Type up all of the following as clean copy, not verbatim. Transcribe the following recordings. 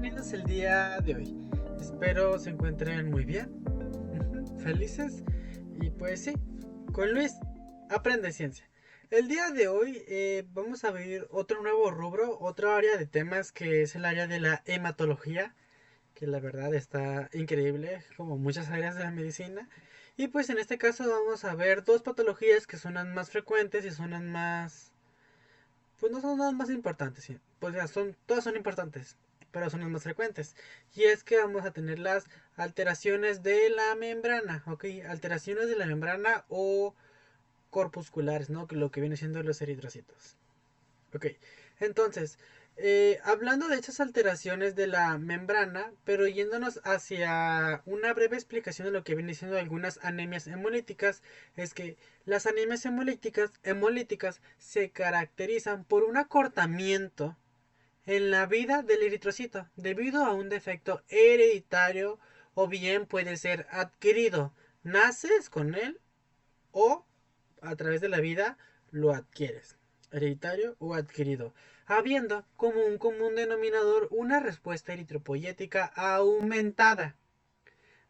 bienvenidos el día de hoy. Espero se encuentren muy bien, felices y pues sí, con Luis aprende ciencia. El día de hoy vamos a ver otro nuevo rubro, otra área de temas que es el área de la hematología, que la verdad está increíble, como muchas áreas de la medicina. Y pues en este caso vamos a ver dos patologías que son las más frecuentes y son las más pues no son las más importantes, sí. Pues ya son, todas son importantes, pero son las más frecuentes. Y es que vamos a tener las alteraciones de la membrana, ¿ok? Alteraciones de la membrana o corpusculares, ¿no? Que lo que viene siendo los eritrocitos. Ok, entonces, hablando de estas alteraciones de la membrana, pero yéndonos hacia una breve explicación de lo que viene siendo algunas anemias hemolíticas, es que las anemias hemolíticas se caracterizan por un acortamiento en la vida del eritrocito, debido a un defecto hereditario o bien puede ser adquirido. Naces con él o a través de la vida lo adquieres, hereditario o adquirido, habiendo como un común denominador una respuesta eritropoyética aumentada,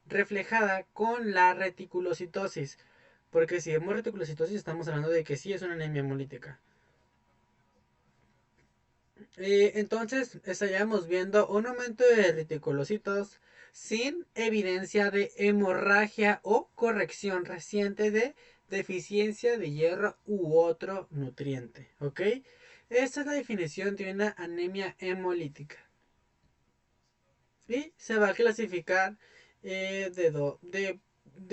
reflejada con la reticulocitosis. Porque si vemos reticulocitosis estamos hablando de que sí es una anemia hemolítica. Entonces estaríamos viendo un aumento de reticulocitos sin evidencia de hemorragia o corrección reciente de deficiencia de hierro u otro nutriente. ¿Ok? Esta es la definición de una anemia hemolítica. Y se va a clasificar de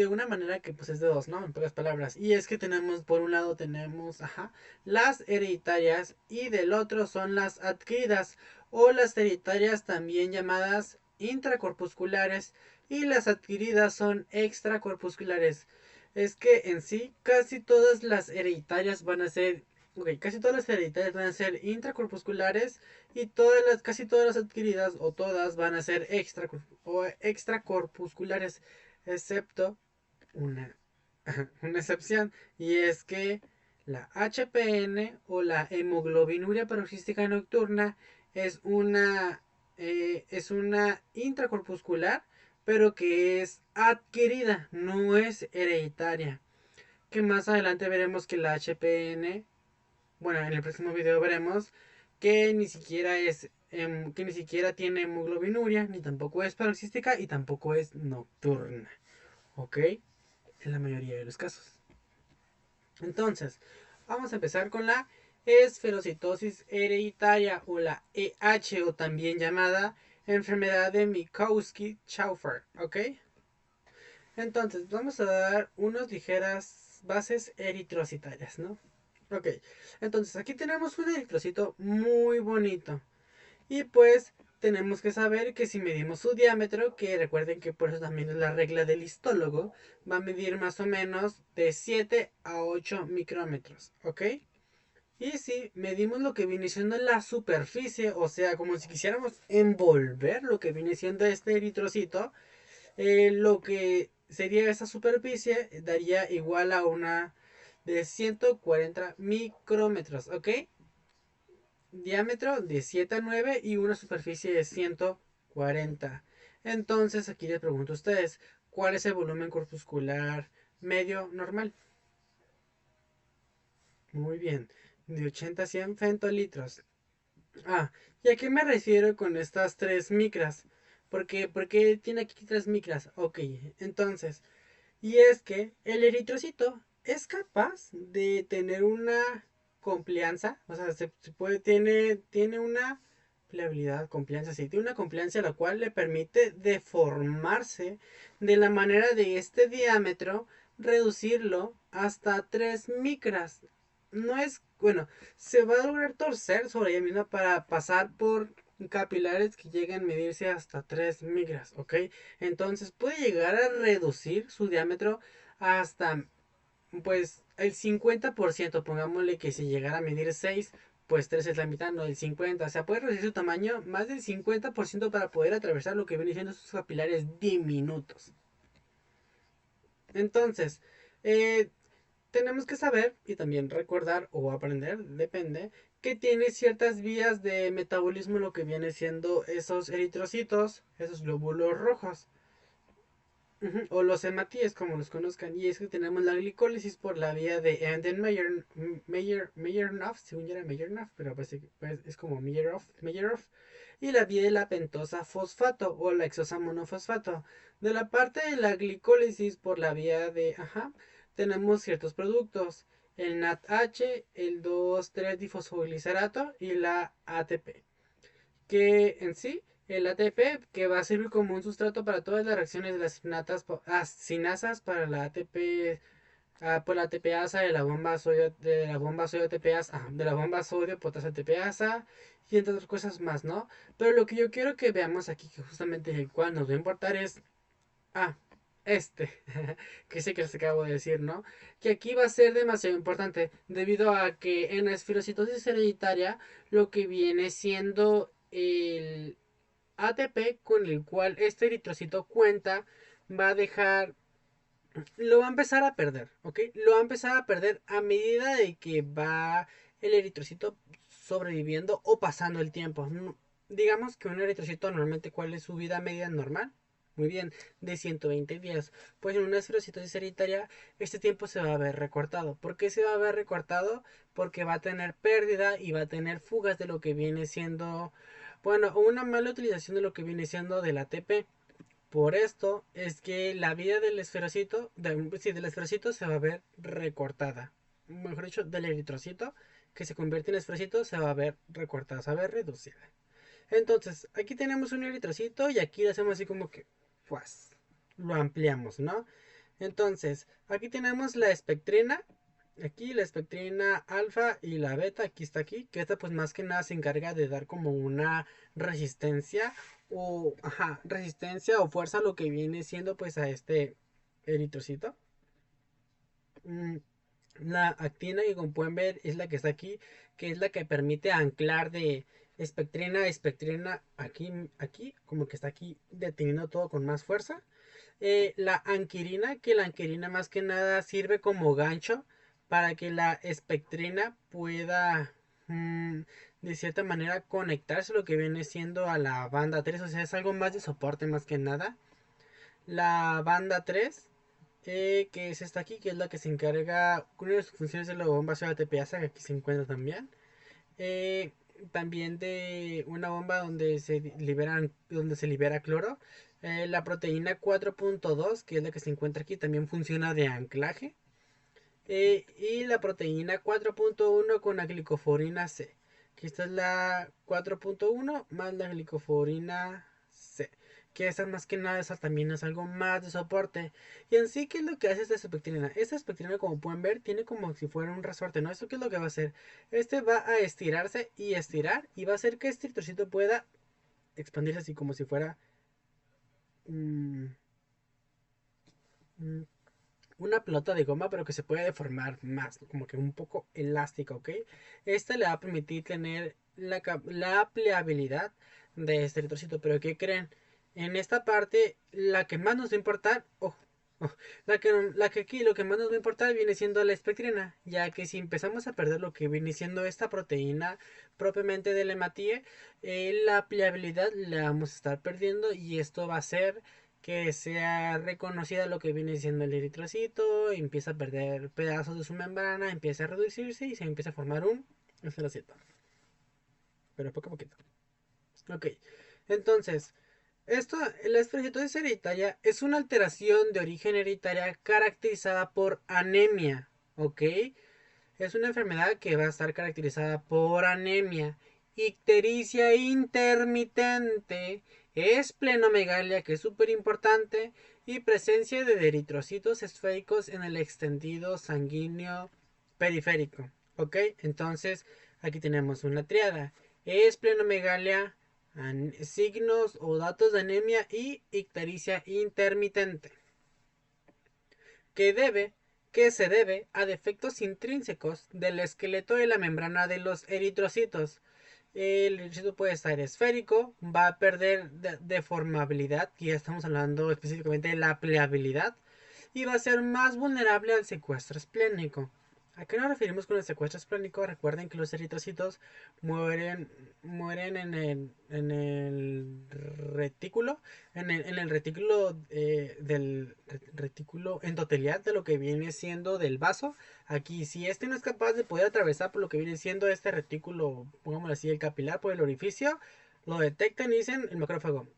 una manera que pues es de dos, ¿no? En pocas palabras. Y es que tenemos, por un lado tenemos, las hereditarias y del otro son las adquiridas o las hereditarias también llamadas intracorpusculares y las adquiridas son extracorpusculares. Es que en sí casi todas las hereditarias van a ser, ok, casi todas las hereditarias van a ser intracorpusculares y casi todas las adquiridas o todas van a ser extracorpusculares, excepto una, una excepción, y es que la HPN o la hemoglobinuria paroxística nocturna es una intracorpuscular, pero que es adquirida, no es hereditaria. Que más adelante veremos que la HPN, bueno, en el próximo video veremos que ni siquiera que ni siquiera tiene hemoglobinuria, ni tampoco es paroxística y tampoco es nocturna. ¿Ok? En la mayoría de los casos. Entonces, vamos a empezar con la esferocitosis hereditaria o la EH o también llamada enfermedad de Mikowski-Schaufer. ¿Ok? Entonces, vamos a dar unas ligeras bases eritrocitarias, ¿no? Ok, entonces aquí tenemos un eritrocito muy bonito. Y pues tenemos que saber que si medimos su diámetro, que recuerden que por eso también es la regla del histólogo, va a medir más o menos de 7 a 8 micrómetros, ¿ok? Y si medimos lo que viene siendo la superficie, o sea, como si quisiéramos envolver lo que viene siendo este eritrocito, lo que sería esa superficie daría igual a una de 140 micrómetros, ¿ok? Diámetro de 7 a 9 y una superficie de 140. Entonces aquí les pregunto a ustedes, ¿cuál es el volumen corpuscular medio normal? Muy bien, de 80 a 100 femtolitros. ¿Y a qué me refiero con estas 3 micras? ¿Por qué tiene aquí 3 micras? Ok, entonces, y es que el eritrocito es capaz de tener una complianza, o sea, tiene una pliabilidad, complianza, sí, tiene una complianza la cual le permite deformarse de la manera de este diámetro, reducirlo hasta 3 micras. No es, bueno, se va a lograr torcer sobre ella misma para pasar por capilares que lleguen a medirse hasta 3 micras, ¿ok? Entonces puede llegar a reducir su diámetro hasta pues el 50%, pongámosle que si llegara a medir 6 pues 3 es la mitad, no el 50%. O sea, puede reducir su tamaño más del 50% para poder atravesar lo que viene siendo sus capilares diminutos. Entonces, eh, tenemos que saber y también recordar o aprender, depende, que tiene ciertas vías de metabolismo lo que viene siendo esos eritrocitos, esos glóbulos rojos. Ujú, o los hematíes, como los conozcan. Y es que tenemos la glicólisis por la vía de Enden-Meyerhoff, según yo era Meyerhoff, pero pues es como Meyerhoff. Y la vía de la pentosa fosfato o la exosa monofosfato. De la parte de la glicólisis por la vía de, tenemos ciertos productos. El NADH, el 2,3-difosfoglicerato y la ATP, que en sí el ATP que va a servir como un sustrato para todas las reacciones de las sinasas para la ATP, por la ATPasa de la bomba sodio, ATPasa, de la bomba sodio potasio ATPasa y entre otras cosas más, ¿no? Pero lo que yo quiero que veamos aquí, que justamente el cual nos va a importar es ah, este, que sé que les acabo de decir, ¿no? Que aquí va a ser demasiado importante debido a que en la esferocitosis hereditaria lo que viene siendo el ATP con el cual este eritrocito cuenta va a dejar, lo va a empezar a perder, ¿ok? Lo va a empezar a perder a medida de que va el eritrocito sobreviviendo o pasando el tiempo. Digamos que un eritrocito normalmente, ¿cuál es su vida media normal? Muy bien, de 120 días. Pues en una esferocitosis hereditaria este tiempo se va a ver recortado. ¿Por qué se va a ver recortado? Porque va a tener pérdida y va a tener fugas de lo que viene siendo, bueno, una mala utilización de lo que viene siendo del ATP. Por esto es que la vida del esferocito, sí, del esferocito se va a ver recortada. Mejor dicho, del eritrocito que se convierte en esferocito se va a ver recortada, se va a ver reducida. Entonces, aquí tenemos un eritrocito y aquí lo hacemos así como que, pues, lo ampliamos, ¿no? Entonces, aquí tenemos la espectrina. Aquí la espectrina alfa y la beta, aquí está aquí, que esta pues más que nada se encarga de dar como una resistencia o, resistencia o fuerza a lo que viene siendo pues a este eritrocito. Mm, La actina que como pueden ver es la que está aquí, que es la que permite anclar de espectrina a espectrina aquí, como que está aquí deteniendo todo con más fuerza. La anquirina, que la anquirina más que nada sirve como gancho para que la espectrina pueda de cierta manera conectarse lo que viene siendo a la banda 3, o sea, es algo más de soporte más que nada. La banda 3, que es esta aquí, que es la que se encarga, una de sus funciones de la bomba sodio ATPasa, que aquí se encuentra también. Eh, También de una bomba donde se libera cloro. La proteína 4.2, que es la que se encuentra aquí, también funciona de anclaje. Y la proteína 4.1 con la glicoforina C. Que esta es la 4.1 más la glicoforina C. Que esa más que nada, esa también es algo más de soporte. Y en sí, ¿qué es lo que hace esta espectrina? Esta espectrina, como pueden ver, tiene como si fuera un resorte, ¿no? ¿Esto qué es lo que va a hacer? Este va a estirarse y estirar y va a hacer que este trocito pueda expandirse así como si fuera mm, mm, una pelota de goma, pero que se puede deformar más, como que un poco elástica, ¿ok? Esta le va a permitir tener la pliabilidad de este eritrocito, pero ¿qué creen? En esta parte, la que más nos va a importar, la que aquí lo que más nos va a importar viene siendo la espectrina, ya que si empezamos a perder lo que viene siendo esta proteína propiamente del hematíe, la pliabilidad la vamos a estar perdiendo y esto va a ser que sea reconocida lo que viene siendo el eritrocito, empieza a perder pedazos de su membrana, empieza a reducirse y se empieza a formar un esferocito. Pero poco a poquito. Ok, entonces, la esferocitosis hereditaria es una alteración de origen hereditaria caracterizada por anemia, ¿ok? Es una enfermedad que va a estar caracterizada por anemia, ictericia intermitente, esplenomegalia, que es súper importante, y presencia de eritrocitos esféricos en el extendido sanguíneo periférico. ¿Ok? Entonces, aquí tenemos una triada: esplenomegalia, signos o datos de anemia y ictericia intermitente, que debe que se debe a defectos intrínsecos del esqueleto de la membrana de los eritrocitos. El eritrocito puede estar esférico, va a perder deformabilidad, que ya estamos hablando específicamente de la pleabilidad, y va a ser más vulnerable al secuestro esplénico. ¿A qué nos referimos con el secuestro esplénico? Recuerden que los eritrocitos mueren en el retículo, en el retículo del retículo endotelial de lo que viene siendo del vaso. Aquí, si este no es capaz de poder atravesar por lo que viene siendo este retículo, pongámoslo así, el capilar por el orificio, lo detectan y dicen el macrófago,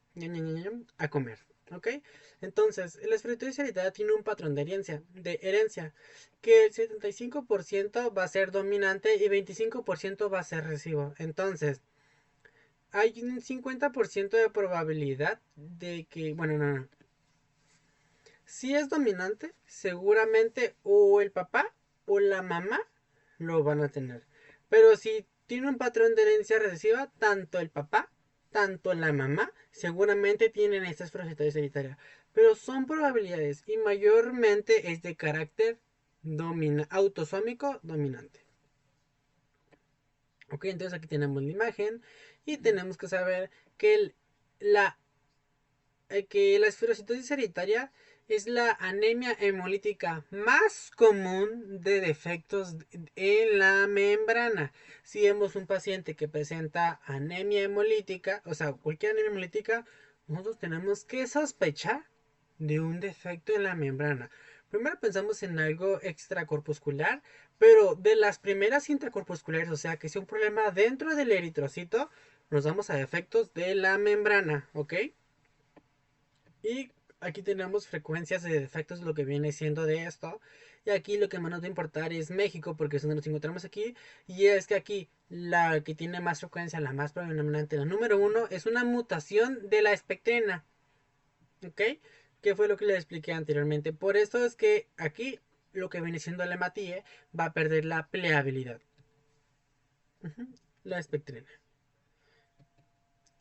a comer. ¿Ok? Entonces, la esferoidosis hereditaria tiene un patrón de herencia, que el 75% va a ser dominante y 25% va a ser recesivo. Entonces, hay un 50% de probabilidad de que, bueno, no. Si es dominante, seguramente o el papá o la mamá lo van a tener. Pero si tiene un patrón de herencia recesiva, tanto el papá, tanto la mamá, seguramente tienen esta esferosidad hereditaria. Pero son probabilidades y mayormente es de carácter autosómico dominante. Ok, entonces aquí tenemos la imagen y tenemos que saber la que la esferocitosis hereditaria es la anemia hemolítica más común de defectos en la membrana. Si vemos un paciente que presenta anemia hemolítica, o sea, cualquier anemia hemolítica, nosotros tenemos que sospechar de un defecto en la membrana. Primero pensamos en algo extracorpuscular, pero de las primeras intracorpusculares, o sea, que sea un problema dentro del eritrocito, nos vamos a defectos de la membrana, ¿ok? Y aquí tenemos frecuencias de defectos, lo que viene siendo de esto. Y aquí lo que más nos va a importar es México, porque es donde nos encontramos aquí. Y es que aquí la que tiene más frecuencia, la más predominante, la número uno, es una mutación de la espectrina. ¿Ok? Que fue lo que les expliqué anteriormente. Por eso es que aquí lo que viene siendo la hematía va a perder la pleabilidad. La espectrina.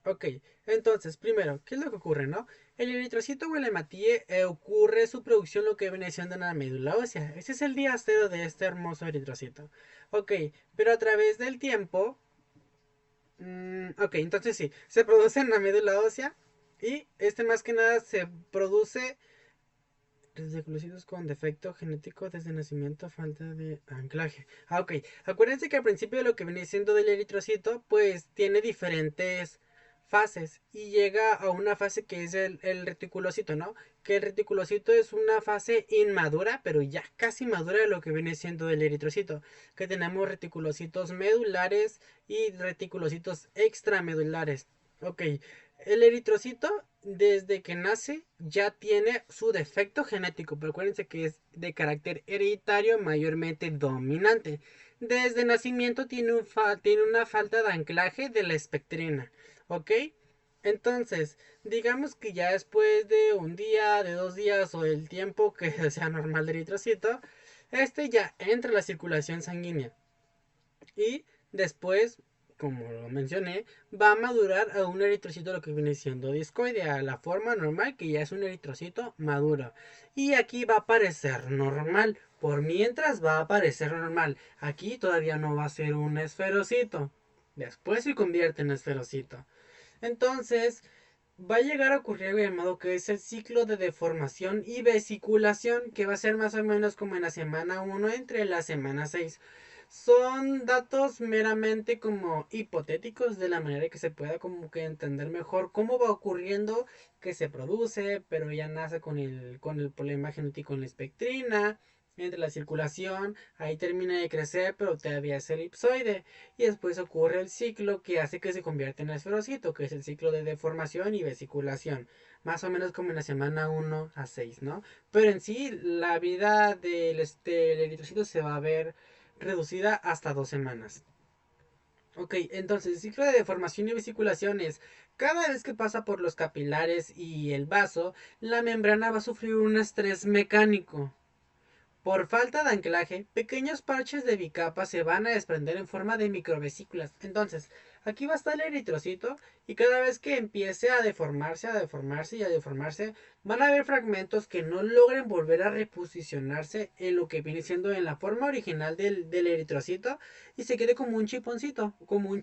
Ok, entonces, primero, ¿qué es lo que ocurre, no? El eritrocito o el hematíe ocurre su producción lo que viene siendo en la médula ósea. Ese es el día cero de este hermoso eritrocito. Ok, pero a través del tiempo... ok, entonces sí, se produce en la médula ósea y este más que nada se produce reticulocitos con defecto genético desde nacimiento, falta de anclaje. Ok, acuérdense que al principio de lo que viene siendo del eritrocito, pues tiene diferentes fases y llega a una fase que es el reticulocito, ¿no? Que el reticulocito es una fase inmadura, pero ya casi madura de lo que viene siendo del eritrocito, que tenemos reticulocitos medulares y reticulocitos extramedulares. Ok, el eritrocito desde que nace ya tiene su defecto genético, pero acuérdense que es de carácter hereditario mayormente dominante. Desde nacimiento tiene una falta de anclaje de la espectrina, ¿ok? Entonces, digamos que ya después de un día, de 2 días o el tiempo que sea normal de eritrocito, este ya entra a la circulación sanguínea. Y después, como lo mencioné, va a madurar a un eritrocito lo que viene siendo discoide, a la forma normal que ya es un eritrocito maduro. Y aquí va a aparecer normal. Por mientras va a aparecer normal. Aquí todavía no va a ser un esferocito. Después se convierte en esferocito. Entonces, va a llegar a ocurrir algo llamado que es el ciclo de deformación y vesiculación, que va a ser más o menos como en la semana 1 entre la semana 6. Son datos meramente como hipotéticos de la manera que se pueda como que entender mejor cómo va ocurriendo que se produce, pero ya nace con el problema genético en la espectrina, entre la circulación, ahí termina de crecer, pero todavía es elipsoide. Y después ocurre el ciclo que hace que se convierta en esferocito, que es el ciclo de deformación y vesiculación. Más o menos como en la semana 1 a 6, ¿no? Pero en sí, la vida del eritrocito se va a ver reducida hasta 2 semanas. Ok, entonces el ciclo de deformación y vesiculación es cada vez que pasa por los capilares y el vaso, la membrana va a sufrir un estrés mecánico. Por falta de anclaje, pequeños parches de bicapa se van a desprender en forma de microvesículas. Entonces, aquí va a estar el eritrocito y cada vez que empiece a deformarse y a deformarse, van a haber fragmentos que no logren volver a reposicionarse en lo que viene siendo en la forma original del eritrocito y se quede como un chiponcito, como un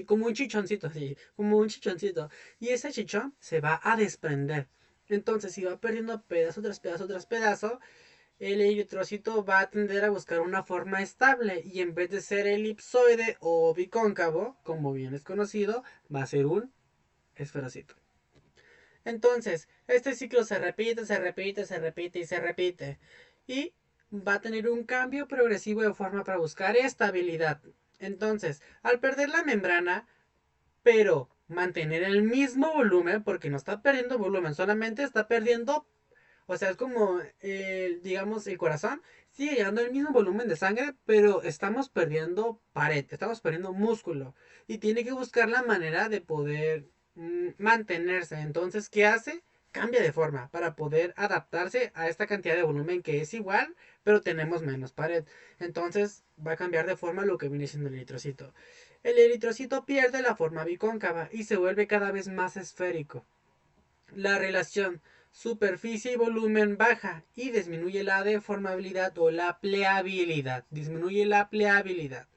como un chichoncito, sí, como un chichoncito. Y ese chichón se va a desprender. Entonces, si va perdiendo pedazo tras pedazo tras pedazo, el eritrocito va a tender a buscar una forma estable y en vez de ser elipsoide o bicóncavo, como bien es conocido, va a ser un esferocito. Entonces, este ciclo se repite, se repite, se repite y se repite. Y va a tener un cambio progresivo de forma para buscar estabilidad. Entonces, al perder la membrana, pero mantener el mismo volumen, porque no está perdiendo volumen, solamente está perdiendo, o sea, es como, digamos, el corazón sigue llegando al mismo volumen de sangre, pero estamos perdiendo pared, estamos perdiendo músculo. Y tiene que buscar la manera de poder mantenerse. Entonces, ¿qué hace? Cambia de forma para poder adaptarse a esta cantidad de volumen que es igual, pero tenemos menos pared. Entonces, va a cambiar de forma lo que viene siendo el eritrocito. El eritrocito pierde la forma bicóncava y se vuelve cada vez más esférico. La relación superficie y volumen baja y disminuye la deformabilidad o la pleabilidad. Disminuye la pleabilidad.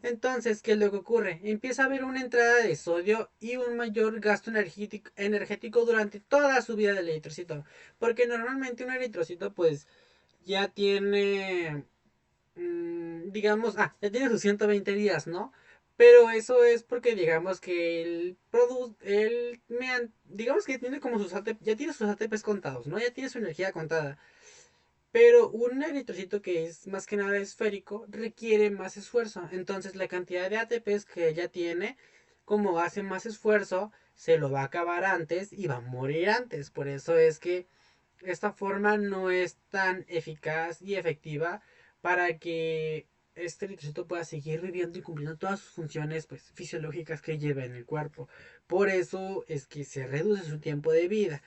Entonces, ¿qué es lo que ocurre? Empieza a haber una entrada de sodio y un mayor gasto energético durante toda su vida del eritrocito. Porque normalmente un eritrocito pues ya tiene digamos, ya tiene sus 120 días, ¿no? Pero eso es porque digamos que digamos que tiene como sus ATP, ya tiene sus ATPs contados, ¿no? Ya tiene su energía contada. Pero un eritrocito que es más que nada esférico requiere más esfuerzo. Entonces la cantidad de ATPs que ya tiene, como hace más esfuerzo, se lo va a acabar antes y va a morir antes. Por eso es que esta forma no es tan eficaz y efectiva para que este eritrocito pueda seguir viviendo y cumpliendo todas sus funciones pues, fisiológicas que lleva en el cuerpo. Por eso es que se reduce su tiempo de vida,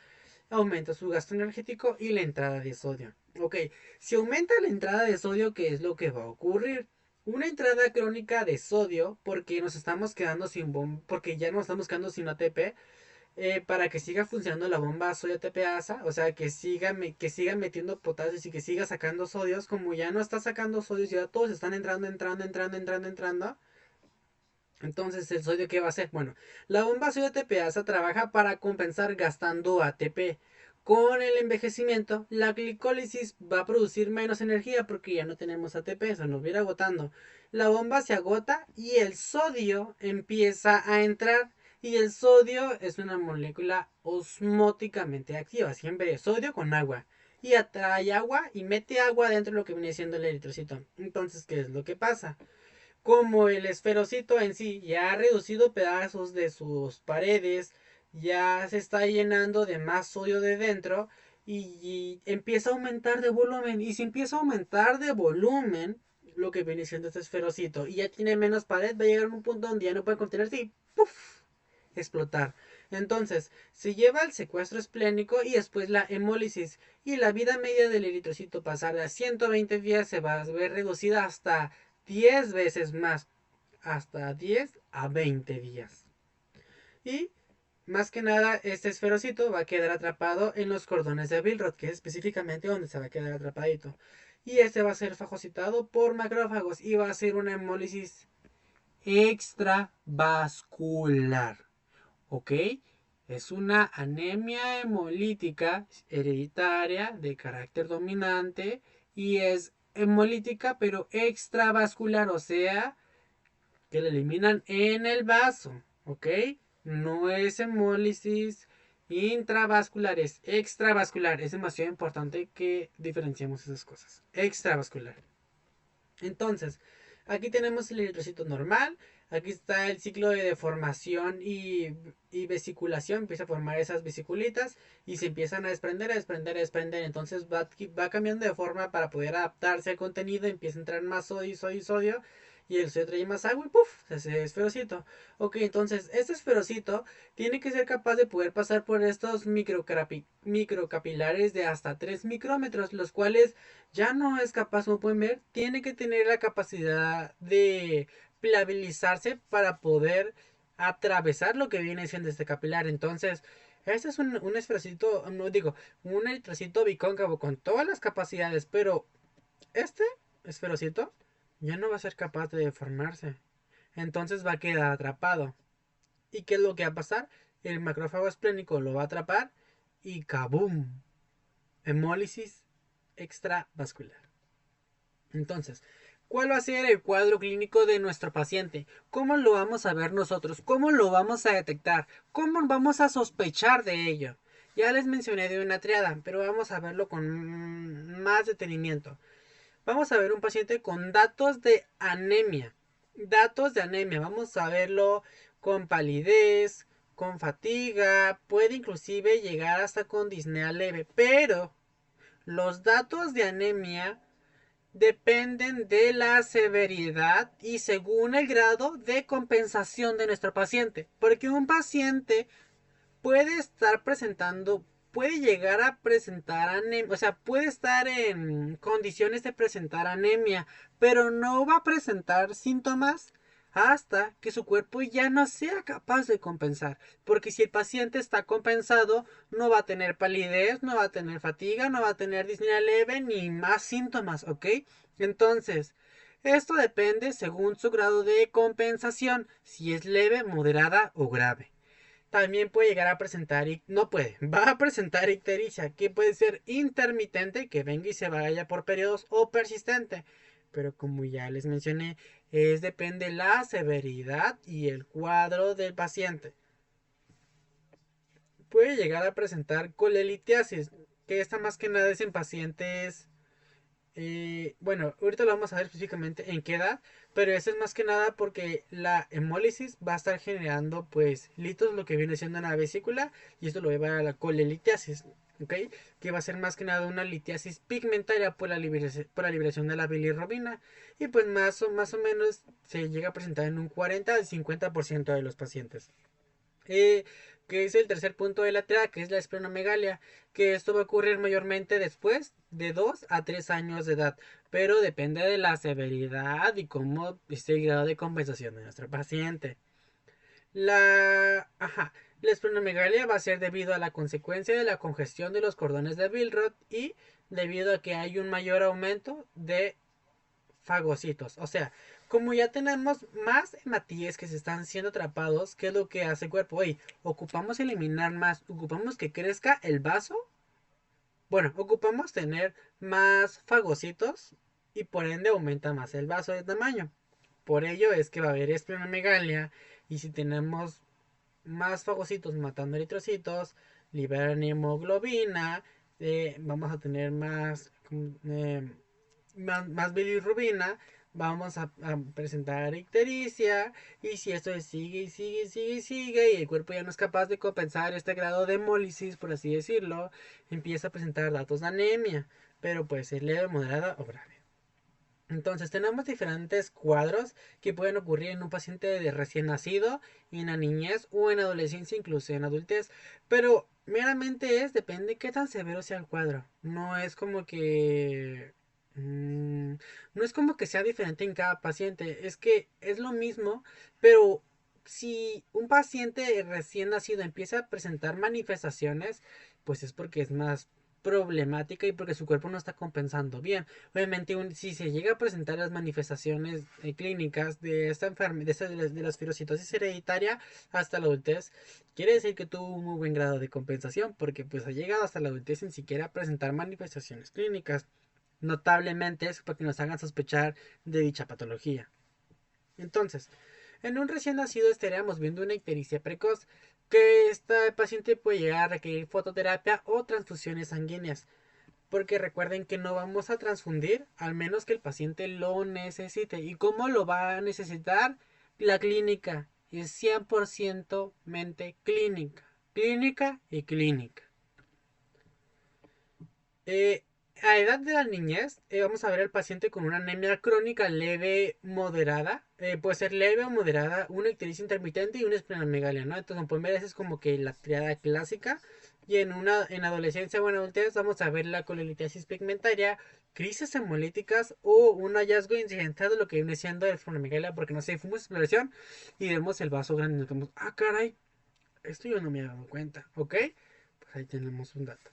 aumenta su gasto energético y la entrada de sodio. Ok, si aumenta la entrada de sodio, ¿qué es lo que va a ocurrir? Una entrada crónica de sodio, porque nos estamos quedando sin porque ya nos estamos quedando sin ATP, para que siga funcionando la bomba sodio TPasa, o sea, que siga metiendo potasios y que siga sacando sodios, como ya no está sacando sodios, ya todos están entrando. Entonces, ¿el sodio qué va a hacer? Bueno, la bomba sodio TPasa trabaja para compensar gastando ATP. Con el envejecimiento, la glicólisis va a producir menos energía porque ya no tenemos ATP, se nos va a ir agotando. La bomba se agota y el sodio empieza a entrar. Y el sodio es una molécula osmóticamente activa, siempre es sodio con agua. Y atrae agua y mete agua dentro de lo que viene siendo el eritrocito. Entonces, ¿qué es lo que pasa? Como el esferocito en sí ya ha reducido pedazos de sus paredes, ya se está llenando de más sodio de dentro y empieza a aumentar de volumen. Y si empieza a aumentar de volumen, lo que viene siendo este esferocito, y ya tiene menos pared, va a llegar a un punto donde ya no puede contenerse y ¡puf! Explotar. Entonces, se lleva al secuestro esplénico y después la hemólisis. Y la vida media del eritrocito pasar de 120 días se va a ver reducida hasta 10 veces más, hasta 10 a 20 días. Y más que nada, este esferocito va a quedar atrapado en los cordones de Billroth, que es específicamente donde se va a quedar atrapadito. Y este va a ser fagocitado por macrófagos y va a ser una hemólisis extravascular. ¿Ok? Es una anemia hemolítica hereditaria de carácter dominante y es hemolítica pero extravascular, o sea, que la eliminan en el vaso, ¿ok? No es hemólisis intravascular, es extravascular. Es demasiado importante que diferenciemos esas cosas. Extravascular. Entonces, aquí tenemos el eritrocito normal. Aquí está el ciclo de deformación y vesiculación. Empieza a formar esas vesiculitas y se empiezan a desprender, a desprender, a desprender. Entonces va cambiando de forma para poder adaptarse al contenido. Empieza a entrar más sodio, sodio, sodio. Y el sodio trae más agua y ¡puf! Se hace esferocito. Ok, entonces este esferocito tiene que ser capaz de poder pasar por estos microcapilares de hasta 3 micrómetros, los cuales ya no es capaz, como pueden ver, tiene que tener la capacidad de pliabilizarse para poder atravesar lo que viene siendo este capilar. Entonces, este es un esferocito, no digo, un eritrocito bicóncavo con todas las capacidades, pero este esferocito ya no va a ser capaz de deformarse. Entonces va a quedar atrapado. ¿Y qué es lo que va a pasar? El macrófago esplénico lo va a atrapar y ¡kaboom! Hemólisis extravascular. Entonces, ¿cuál va a ser el cuadro clínico de nuestro paciente? ¿Cómo lo vamos a ver nosotros? ¿Cómo lo vamos a detectar? ¿Cómo vamos a sospechar de ello? Ya les mencioné de una triada, pero vamos a verlo con más detenimiento. Vamos a ver un paciente con datos de anemia. Datos de anemia. Vamos a verlo con palidez, con fatiga, puede inclusive llegar hasta con disnea leve. Pero los datos de anemia dependen de la severidad y según el grado de compensación de nuestro paciente. Porque un paciente puede estar presentando, puede llegar a presentar anemia, o sea, puede estar en condiciones de presentar anemia, pero no va a presentar síntomas hasta que su cuerpo ya no sea capaz de compensar. Porque si el paciente está compensado, no va a tener palidez, no va a tener fatiga, no va a tener disnea leve ni más síntomas, ¿ok? Entonces, esto depende según su grado de compensación, si es leve, moderada o grave. También puede llegar a presentar, no puede, va a presentar ictericia, que puede ser intermitente, que venga y se vaya por periodos, o persistente. Pero como ya les mencioné, depende la severidad y el cuadro del paciente. Puede llegar a presentar colelitiasis, que esta más que nada es en pacientes bueno, ahorita lo vamos a ver específicamente en qué edad, pero eso es más que nada porque la hemólisis va a estar generando pues litos, lo que viene siendo una vesícula, y esto lo va a llevar a la colelitiasis, ¿ok? Que va a ser más que nada una litiasis pigmentaria por la liberación de la bilirrubina, y pues más o menos se llega a presentar en un 40 al 50% de los pacientes. Eh, que es el tercer punto de la triada, que es la esplenomegalia, que esto va a ocurrir mayormente después de 2 a 3 años de edad, pero depende de la severidad y cómo esté el grado de compensación de nuestro paciente. La esplenomegalia va a ser debido a la consecuencia de la congestión de los cordones de Billroth y debido a que hay un mayor aumento de fagocitos. O sea, como ya tenemos más hematíes que se están siendo atrapados, ¿qué es lo que hace el cuerpo? Oye, ocupamos eliminar más, ocupamos que crezca el vaso. Bueno, ocupamos tener más fagocitos y por ende aumenta más el vaso de tamaño. Por ello es que va a haber esplenomegalia y si tenemos más fagocitos matando eritrocitos, liberan hemoglobina, vamos a tener eh, más bilirrubina, vamos a presentar ictericia, y si esto sigue y sigue y sigue y sigue, y el cuerpo ya no es capaz de compensar este grado de hemólisis, por así decirlo, empieza a presentar datos de anemia, pero puede ser leve, moderada o grave. Entonces tenemos diferentes cuadros que pueden ocurrir en un paciente de recién nacido, en la niñez o en adolescencia, incluso en adultez. Pero meramente depende qué tan severo sea el cuadro. No es como que... no es como que sea diferente en cada paciente. Es que es lo mismo, pero si un paciente recién nacido empieza a presentar manifestaciones, pues es porque es más problemática y porque su cuerpo no está compensando bien. Obviamente, si se llega a presentar las manifestaciones clínicas de esta enfermedad, de la esferocitosis hereditaria hasta la adultez, quiere decir que tuvo un muy buen grado de compensación, porque pues ha llegado hasta la adultez sin siquiera presentar manifestaciones clínicas. Notablemente es porque nos hagan sospechar de dicha patología. Entonces, en un recién nacido estaríamos viendo una ictericia precoz, que esta paciente puede llegar a requerir fototerapia o transfusiones sanguíneas. Porque recuerden que no vamos a transfundir al menos que el paciente lo necesite. ¿Y cómo lo va a necesitar? La clínica es 100% mente clínica. Clínica y clínica. Eh, a edad de la niñez, vamos a ver al paciente con una anemia crónica leve, moderada. Puede ser leve o moderada, una ictericia intermitente y una esplenomegalia, ¿no? Entonces, pueden ver, esa es como que la triada clásica. Y en adolescencia o en adultez vamos a ver la colelitiasis pigmentaria, crisis hemolíticas o un hallazgo incidental de lo que viene siendo el esplenomegalia, porque no sé, fuimos exploración y vemos el vaso grande y nos vemos, ah, caray, esto yo no me había dado cuenta, ¿ok? Pues ahí tenemos un dato.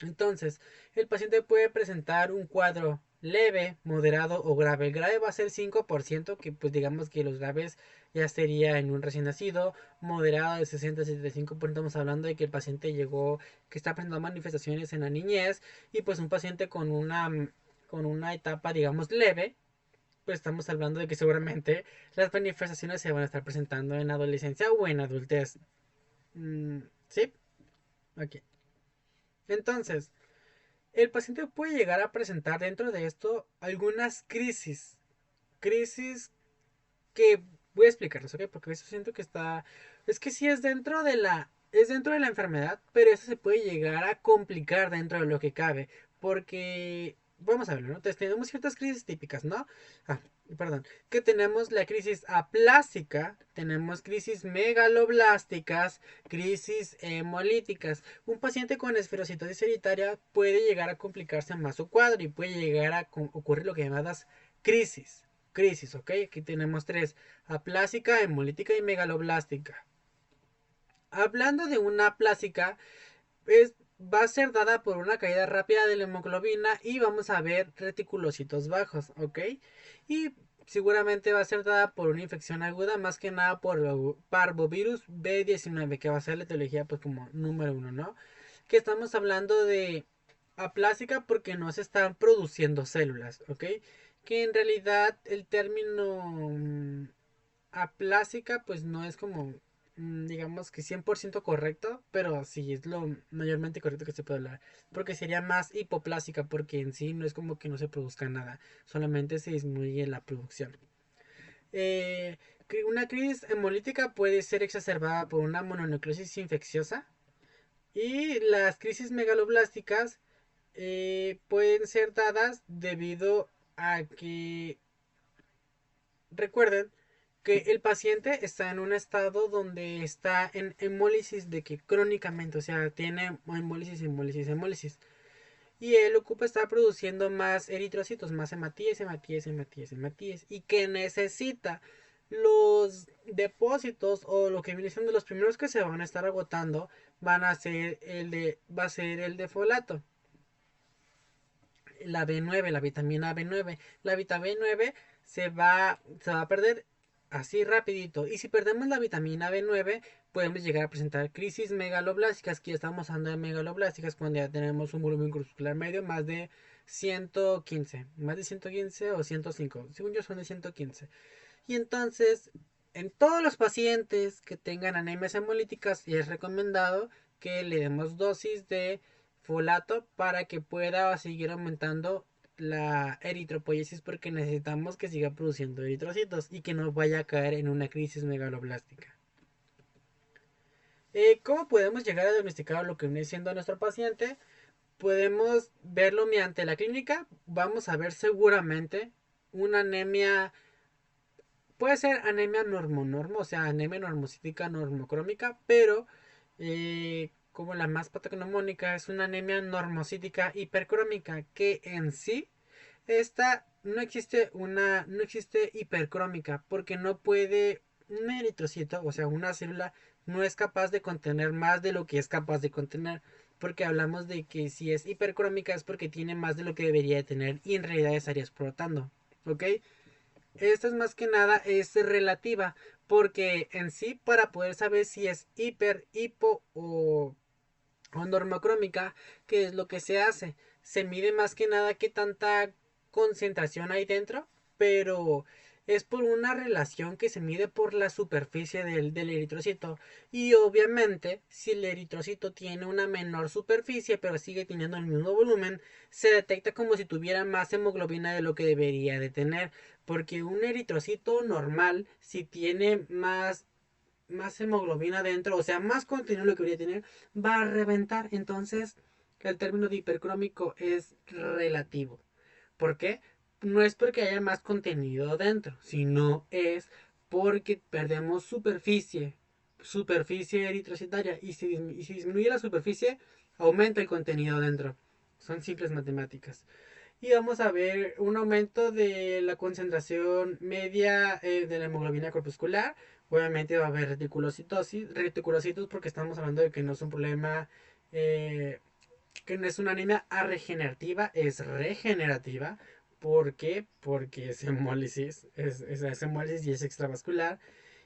Entonces, el paciente puede presentar un cuadro leve, moderado o grave. El grave va a ser 5%, que pues digamos que los graves ya sería en un recién nacido. Moderado de 60 a 75%, estamos hablando de que el paciente llegó, que está presentando manifestaciones en la niñez. Y pues un paciente con una etapa, digamos, leve, pues estamos hablando de que seguramente las manifestaciones se van a estar presentando en adolescencia o en adultez. ¿Sí? Ok. Entonces, el paciente puede llegar a presentar dentro de esto algunas crisis. Crisis que voy a explicarles, ¿ok? Porque eso siento que está... Es que sí es dentro de la... Es dentro de la enfermedad, pero eso se puede llegar a complicar dentro de lo que cabe. Porque... Vamos a verlo, ¿no? Entonces tenemos ciertas crisis típicas, ¿no? Ah, perdón. Que tenemos la crisis aplásica, tenemos crisis megaloblásticas, crisis hemolíticas. Un paciente con esferocitosis hereditaria puede llegar a complicarse más su cuadro y puede llegar a ocurrir lo que llamadas crisis. Crisis, ¿ok? Aquí tenemos tres: aplásica, hemolítica y megaloblástica. Hablando de una aplásica, va a ser dada por una caída rápida de la hemoglobina y vamos a ver reticulocitos bajos, ¿ok? Y seguramente va a ser dada por una infección aguda, más que nada por el parvovirus B19, que va a ser la etiología pues como número uno, ¿no? Que estamos hablando de aplásica porque no se están produciendo células, ¿ok? Que en realidad el término aplásica pues no es como digamos que 100% correcto, pero sí es lo mayormente correcto que se puede hablar, porque sería más hipoplásica porque en sí no es como que no se produzca nada, solamente se disminuye la producción. Eh, una crisis hemolítica puede ser exacerbada por una mononucleosis infecciosa y las crisis megaloblásticas pueden ser dadas debido a que recuerden que el paciente está en un estado donde está en hemólisis de que crónicamente, o sea, tiene hemólisis, hemólisis, hemólisis. Y él ocupa estar produciendo más eritrocitos, más hematíes, hematíes, hematíes, hematíes. Y que necesita los depósitos o lo que viene siendo los primeros que se van a estar agotando van a ser va a ser el de folato, la B9, la vitamina B9. La vitamina B9 se va a perder así rapidito. Y si perdemos la vitamina B9, podemos llegar a presentar crisis megaloblásticas. Aquí estamos hablando de megaloblásticas cuando ya tenemos un volumen corpuscular medio más de 115. Más de 115 o 105. Según yo son de 115. Y entonces, en todos los pacientes que tengan anemias hemolíticas, es recomendado que le demos dosis de folato para que pueda seguir aumentando la eritropoiesis porque necesitamos que siga produciendo eritrocitos y que no vaya a caer en una crisis megaloblástica. ¿Cómo podemos llegar a diagnosticar lo que viene siendo nuestro paciente? Podemos verlo mediante la clínica. Vamos a ver seguramente una anemia. Puede ser anemia normo, o sea, anemia normocítica normocrómica, pero como la más patognomónica es una anemia normocítica hipercrómica, que en sí esta no existe hipercrómica, porque no puede un eritrocito, o sea, una célula no es capaz de contener más de lo que es capaz de contener, porque hablamos de que si es hipercrómica es porque tiene más de lo que debería de tener y en realidad estaría explotando, ¿ok? Esta es más que nada es relativa, porque en sí para poder saber si es hiper, hipo o normocrómica, ¿qué es lo que se hace? Se mide más que nada qué tanta concentración hay dentro, pero es por una relación que se mide por la superficie del eritrocito. Y obviamente, si el eritrocito tiene una menor superficie, pero sigue teniendo el mismo volumen, se detecta como si tuviera más hemoglobina de lo que debería de tener. Porque un eritrocito normal, si tiene más hemoglobina dentro, o sea, más contenido de lo que debería tener, va a reventar. Entonces, el término de hipercrómico es relativo. ¿Por qué? No es porque haya más contenido dentro, sino es porque perdemos superficie eritrocitaria. Y si disminuye la superficie, aumenta el contenido dentro. Son simples matemáticas. Y vamos a ver un aumento de la concentración media de la hemoglobina corpuscular. Obviamente va a haber reticulocitos porque estamos hablando de que no es un problema, que no es una anemia regenerativa, es regenerativa. ¿Por qué? Porque es hemólisis, es hemólisis y es extravascular.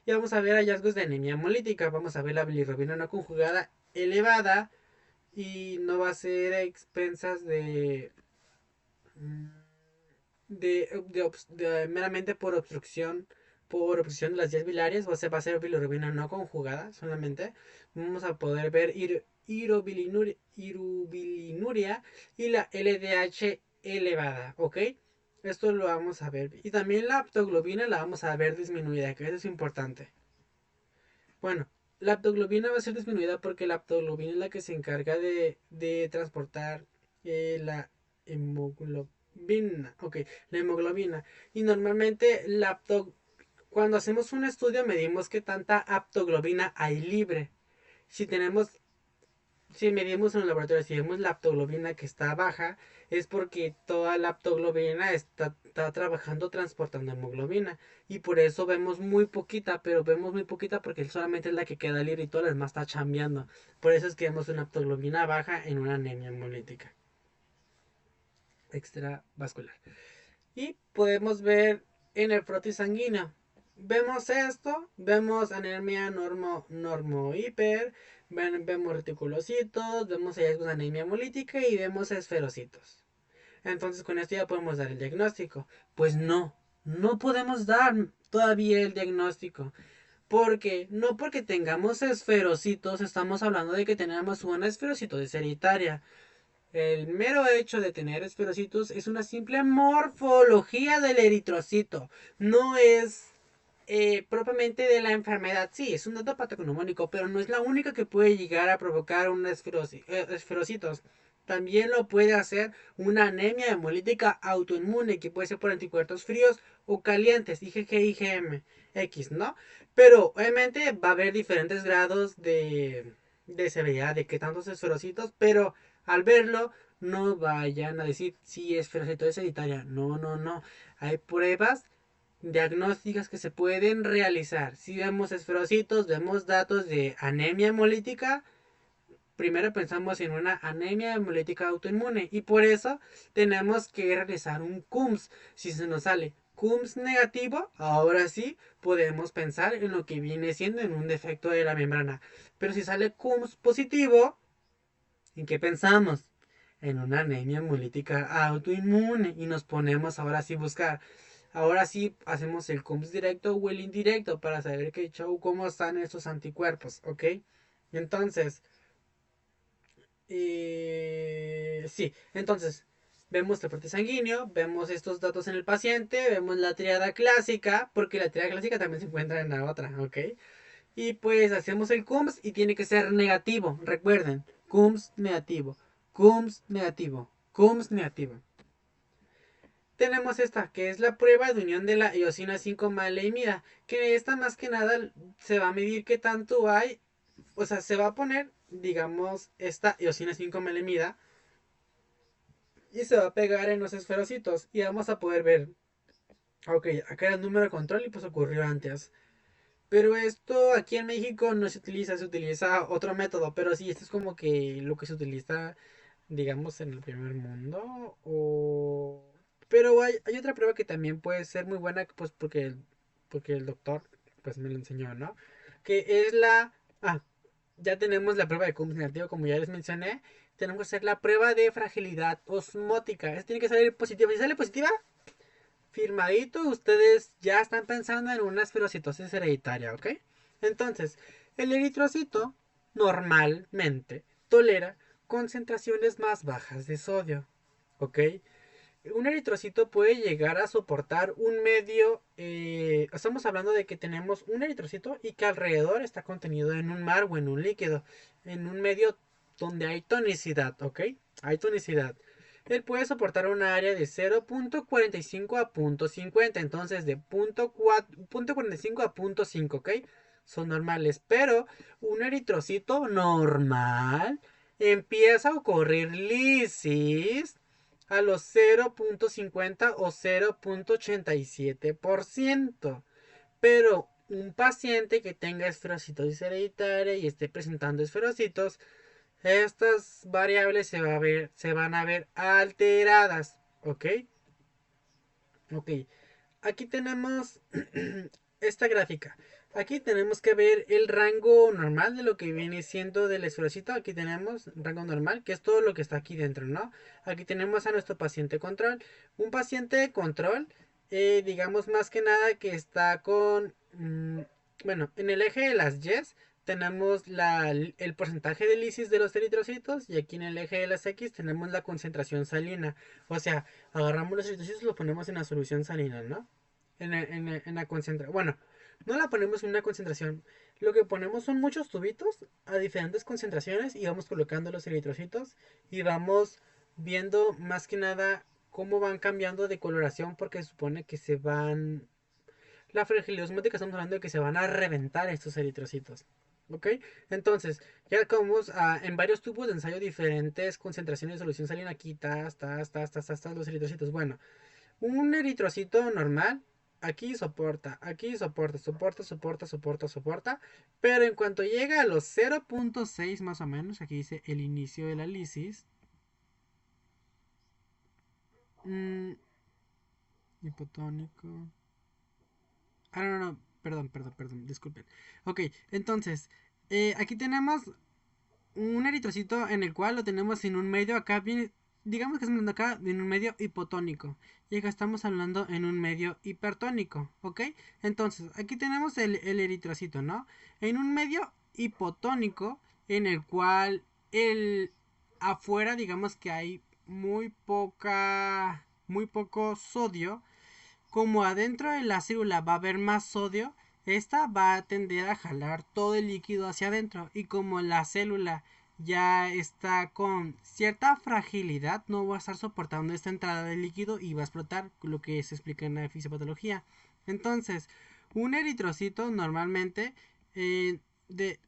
Y vamos a ver hallazgos de anemia hemolítica. Vamos a ver la bilirrubina no conjugada elevada y no va a ser a expensas mm, meramente por obstrucción de las vías biliares, o sea, va a ser bilirrubina no conjugada solamente. Vamos a poder ver irubilinuria y la LDH elevada, ¿ok? Esto lo vamos a ver. Y también la aptoglobina la vamos a ver disminuida, que eso es importante. Bueno, la aptoglobina va a ser disminuida porque la aptoglobina es la que se encarga de transportar la hemoglobina. Ok, la hemoglobina. Y normalmente cuando hacemos un estudio medimos qué tanta aptoglobina hay libre. Si tenemos si medimos en el laboratorio, si vemos la aptoglobina que está baja, es porque toda la aptoglobina está trabajando transportando hemoglobina. Y por eso vemos muy poquita, pero vemos muy poquita porque solamente es la que queda libre y todas las demás está chambeando. Por eso es que vemos una aptoglobina baja en una anemia hemolítica extravascular. Y podemos ver en el frotis sanguíneo. Vemos esto, vemos anemia normo hiper, vemos reticulocitos, vemos hallazgos de anemia hemolítica y vemos esferocitos. Entonces con esto ya podemos dar el diagnóstico. Pues no, no podemos dar todavía el diagnóstico. Porque no porque tengamos esferocitos estamos hablando de que tenemos una esferocitosis hereditaria. El mero hecho de tener esferocitos es una simple morfología del eritrocito. No es propiamente de la enfermedad. Sí, es un dato patognomónico, pero no es la única que puede llegar a provocar una esferocitos. También lo puede hacer una anemia hemolítica autoinmune, que puede ser por anticuerpos fríos o calientes, IgG, IgM, X, ¿no? Pero obviamente va a haber diferentes grados de severidad de que tantos esferocitos, pero al verlo, no vayan a decir si es esferocitosis hereditaria. No, no, no. Hay pruebas diagnósticas que se pueden realizar. Si vemos esferocitos, vemos datos de anemia hemolítica, primero pensamos en una anemia hemolítica autoinmune y por eso tenemos que realizar un CUMS. Si se nos sale CUMS negativo, ahora sí podemos pensar en lo que viene siendo en un defecto de la membrana. Pero si sale CUMS positivo, ¿en qué pensamos? En una anemia hemolítica autoinmune y nos ponemos ahora sí a buscar. Ahora sí hacemos el CUMS directo o el indirecto para saber qué show, cómo están estos anticuerpos, ¿ok? Entonces, sí, entonces vemos el parte sanguíneo, vemos estos datos en el paciente, vemos la triada clásica, porque la triada clásica también se encuentra en la otra, ¿ok? Y pues hacemos el CUMS y tiene que ser negativo. Recuerden, CUMS negativo, CUMS negativo, CUMS negativo. Tenemos esta, que es la prueba de unión de la eosina 5 maleimida, que esta más que nada se va a medir qué tanto hay, o sea, se va a poner, digamos, esta eosina 5 maleimida y se va a pegar en los esferocitos y vamos a poder ver, ok, acá era el número de control y pues ocurrió antes. Pero esto aquí en México no se utiliza otro método, pero sí, esto es como que lo que se utiliza, digamos, en el primer mundo. O... Pero hay otra prueba que también puede ser muy buena, pues porque el doctor pues me lo enseñó, ¿no? Que es la... Ah, ya tenemos la prueba de Coombs negativo, como ya les mencioné. Tenemos que hacer la prueba de fragilidad osmótica. Esta tiene que salir positiva. Si sale positiva, firmadito, ustedes ya están pensando en una esferocitosis hereditaria, ¿ok? Entonces, el eritrocito normalmente tolera concentraciones más bajas de sodio, ¿ok? Un eritrocito puede llegar a soportar un medio, estamos hablando de que tenemos un eritrocito y que alrededor está contenido en un mar o en un líquido, en un medio donde hay tonicidad, ¿ok? Hay tonicidad. Él puede soportar una área de 0.45 a 0.50, entonces de 0.45 a 0.5, ¿ok? Son normales, pero un eritrocito normal empieza a ocurrir lisis a los 0.50 o 0.87%. Pero un paciente que tenga esferocitosis hereditaria y esté presentando esferocitos, estas variables se van a ver alteradas, ¿ok? Ok, aquí tenemos esta gráfica. Aquí tenemos que ver el rango normal de lo que viene siendo del esferocito. Aquí tenemos rango normal, que es todo lo que está aquí dentro, ¿no? Aquí tenemos a nuestro paciente control. Un paciente control, digamos más que nada que está con... bueno, en el eje de las Y's tenemos el porcentaje de lisis de los eritrocitos y aquí en el eje de las X tenemos la concentración salina. O sea, agarramos los eritrocitos y los ponemos en la solución salina, ¿no? En la concentración. Bueno, no la ponemos en una concentración. Lo que ponemos son muchos tubitos a diferentes concentraciones y vamos colocando los eritrocitos y vamos viendo más que nada cómo van cambiando de coloración porque se supone que se van... La fragilidad osmótica estamos hablando de que se van a reventar estos eritrocitos. ¿Ok? Entonces, ya como en varios tubos de ensayo diferentes concentraciones de solución salina aquí, los eritrocitos. Bueno, un eritrocito normal, aquí soporta. Pero en cuanto llega a los 0.6 más o menos, aquí dice el inicio de la lisis. Mmm, hipotónico. No, perdón, disculpen. Ok, entonces, aquí tenemos un eritrocito en el cual lo tenemos en un medio acá viene, digamos que estamos hablando acá en un medio hipotónico y acá estamos hablando en un medio hipertónico, ¿ok? Entonces aquí tenemos el eritrocito, ¿no? En un medio hipotónico en el cual el afuera digamos que hay muy poco sodio, como adentro de la célula va a haber más sodio, esta va a tender a jalar todo el líquido hacia adentro y como la célula ya está con cierta fragilidad, no va a estar soportando esta entrada de líquido y va a explotar, lo que se explica en la fisiopatología. Entonces, un eritrocito normalmente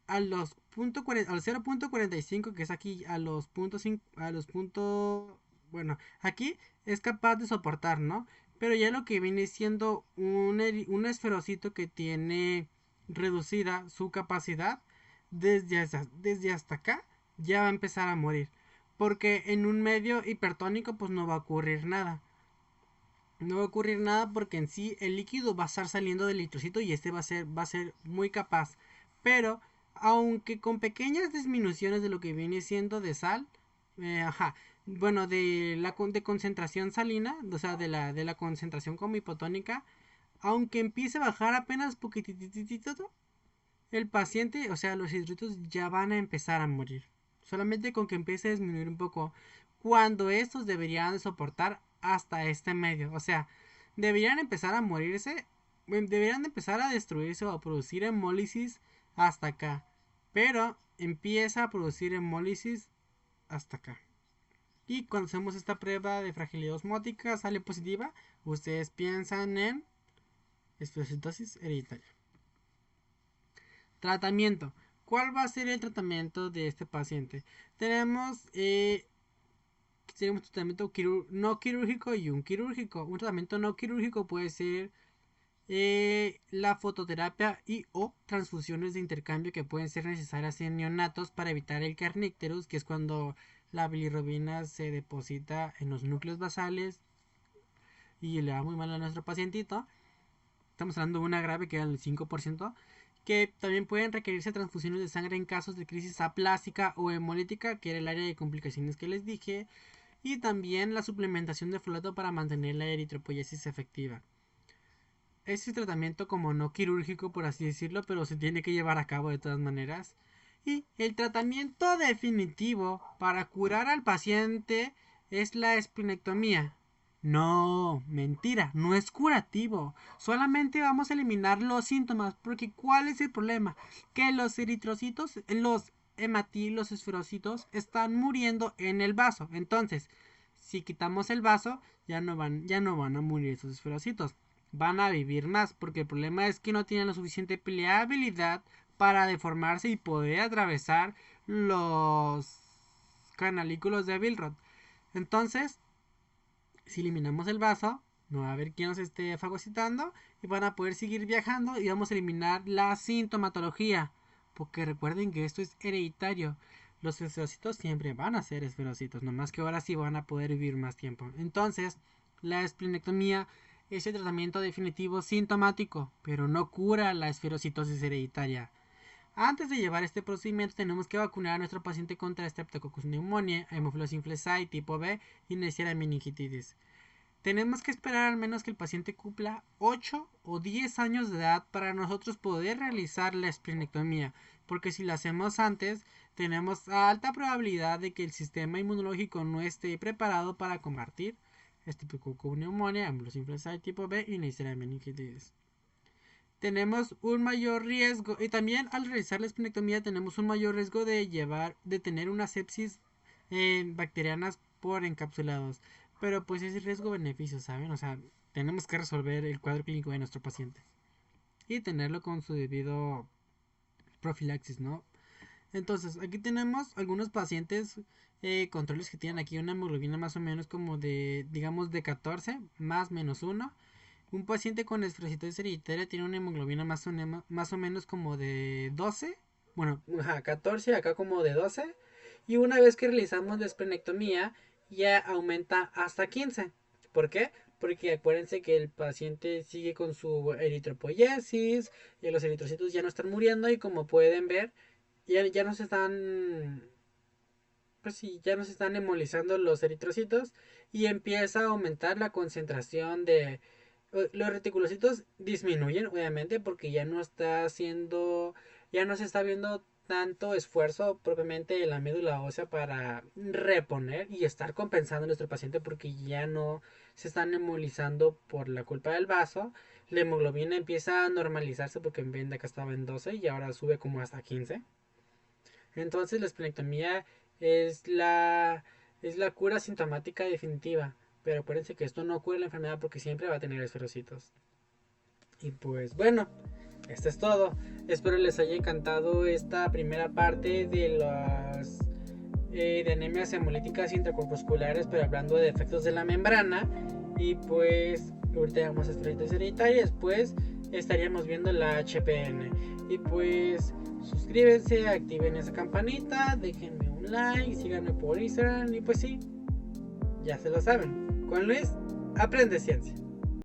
a los al 0.45, que es aquí a los bueno, aquí es capaz de soportar, ¿no? Pero ya lo que viene siendo un esferocito que tiene reducida su capacidad desde hasta acá, ya va a empezar a morir. Porque en un medio hipertónico pues no va a ocurrir nada. No va a ocurrir nada porque en sí el líquido va a estar saliendo del eritrocito y este va a ser muy capaz. Pero aunque con pequeñas disminuciones de lo que viene siendo de sal, ajá, bueno, de concentración salina, o sea, de la concentración como hipotónica, aunque empiece a bajar apenas poquitito, el paciente, o sea, los eritrocitos ya van a empezar a morir. Solamente con que empiece a disminuir un poco. Cuando estos deberían soportar hasta este medio. O sea, deberían empezar a morirse. Deberían empezar a destruirse o a producir hemólisis hasta acá. Pero empieza a producir hemólisis hasta acá. Y cuando hacemos esta prueba de fragilidad osmótica sale positiva, ustedes piensan en esclerosis hereditaria. Tratamiento. ¿Cuál va a ser el tratamiento de este paciente? Tenemos un tratamiento no quirúrgico y un quirúrgico. Un tratamiento no quirúrgico puede ser la fototerapia y o transfusiones de intercambio que pueden ser necesarias en neonatos para evitar el kernicterus, que es cuando la bilirrubina se deposita en los núcleos basales y le va muy mal a nuestro pacientito. Estamos hablando de una grave que era el 5%, que también pueden requerirse transfusiones de sangre en casos de crisis aplástica o hemolítica, que era el área de complicaciones que les dije, y también la suplementación de folato para mantener la eritropoyesis efectiva. Este tratamiento como no quirúrgico, por así decirlo, pero se tiene que llevar a cabo de todas maneras. Y el tratamiento definitivo para curar al paciente es la esplenectomía. No, mentira, no es curativo. Solamente vamos a eliminar los síntomas. Porque ¿cuál es el problema? Que los eritrocitos, los hematilos esferocitos están muriendo en el vaso. Entonces, si quitamos el vaso, ya no van a morir esos esferocitos. Van a vivir más. Porque el problema es que no tienen la suficiente pliabilidad para deformarse y poder atravesar los canalículos de Billroth. Entonces, si eliminamos el vaso, no va a haber quien nos esté fagocitando y van a poder seguir viajando y vamos a eliminar la sintomatología. Porque recuerden que esto es hereditario. Los esferocitos siempre van a ser esferocitos, nomás que ahora sí van a poder vivir más tiempo. Entonces, la esplenectomía es el tratamiento definitivo sintomático, pero no cura la esferocitosis hereditaria. Antes de llevar este procedimiento tenemos que vacunar a nuestro paciente contra Streptococcus pneumoniae, Haemophilus influenzae tipo B y Neisseria meningitis. Tenemos que esperar al menos que el paciente cumpla 8 o 10 años de edad para nosotros poder realizar la esplenectomía, porque si la hacemos antes, tenemos alta probabilidad de que el sistema inmunológico no esté preparado para combatir Streptococcus pneumoniae, Haemophilus influenzae tipo B y Neisseria meningitis. Tenemos un mayor riesgo y también al realizar la esplenectomía tenemos un mayor riesgo de tener una sepsis bacterianas por encapsulados, pero pues es riesgo-beneficio, ¿saben? O sea, tenemos que resolver el cuadro clínico de nuestro paciente y tenerlo con su debido profilaxis, ¿no? Entonces, aquí tenemos algunos pacientes controles que tienen aquí una hemoglobina más o menos como de, digamos, de 14 más menos 1. Un paciente con esferocitosis hereditaria tiene una hemoglobina más o menos como de 12. Bueno, 14, acá como de 12. Y una vez que realizamos la esplenectomía, ya aumenta hasta 15. ¿Por qué? Porque acuérdense que el paciente sigue con su eritropoiesis y los eritrocitos ya no están muriendo y como pueden ver, ya no se están... Pues sí, ya no se están hemolizando los eritrocitos y empieza a aumentar la concentración de los reticulocitos disminuyen, obviamente, porque ya no está haciendo, ya no se está viendo tanto esfuerzo propiamente en la médula ósea para reponer y estar compensando a nuestro paciente porque ya no se están hemolizando por la culpa del vaso. La hemoglobina empieza a normalizarse porque en vez de acá estaba en 12 y ahora sube como hasta 15. Entonces la esplenectomía es la, es la cura sintomática definitiva. Pero acuérdense que esto no cura la enfermedad porque siempre va a tener esferocitos. Y pues bueno, esto es todo. Espero les haya encantado esta primera parte de las de anemias hemolíticas intracorpusculares, pero hablando de defectos de la membrana. Y pues ahorita vamos a esferocitis hereditaria. Después estaríamos viendo la HPN. Y pues suscríbanse, activen esa campanita, déjenme un like, síganme por Instagram y pues sí, ya se lo saben. Con Luis, aprende ciencia.